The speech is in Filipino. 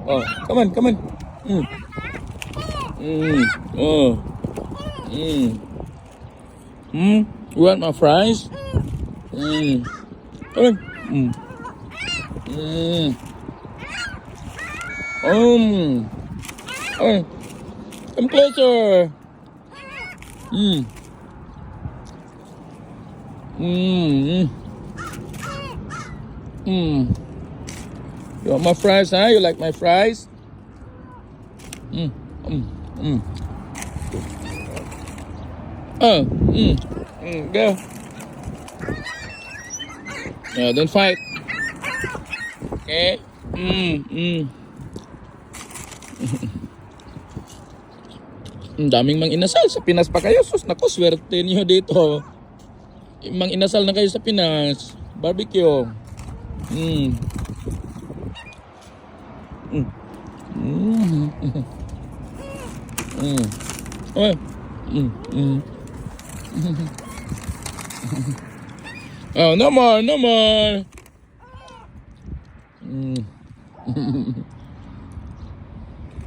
Oh, come on, come on. Mm. Oh. You want my fries? Come on. Oh. Come closer. You want my fries, huh? You like my fries? Go. No, don't fight. Okay? Ang daming mang inasal. Sa Pinas pa kayo. Sus, naku, swerte niyo dito. Mang inasal na kayo sa Pinas. Barbecue. Oh, no more, no more.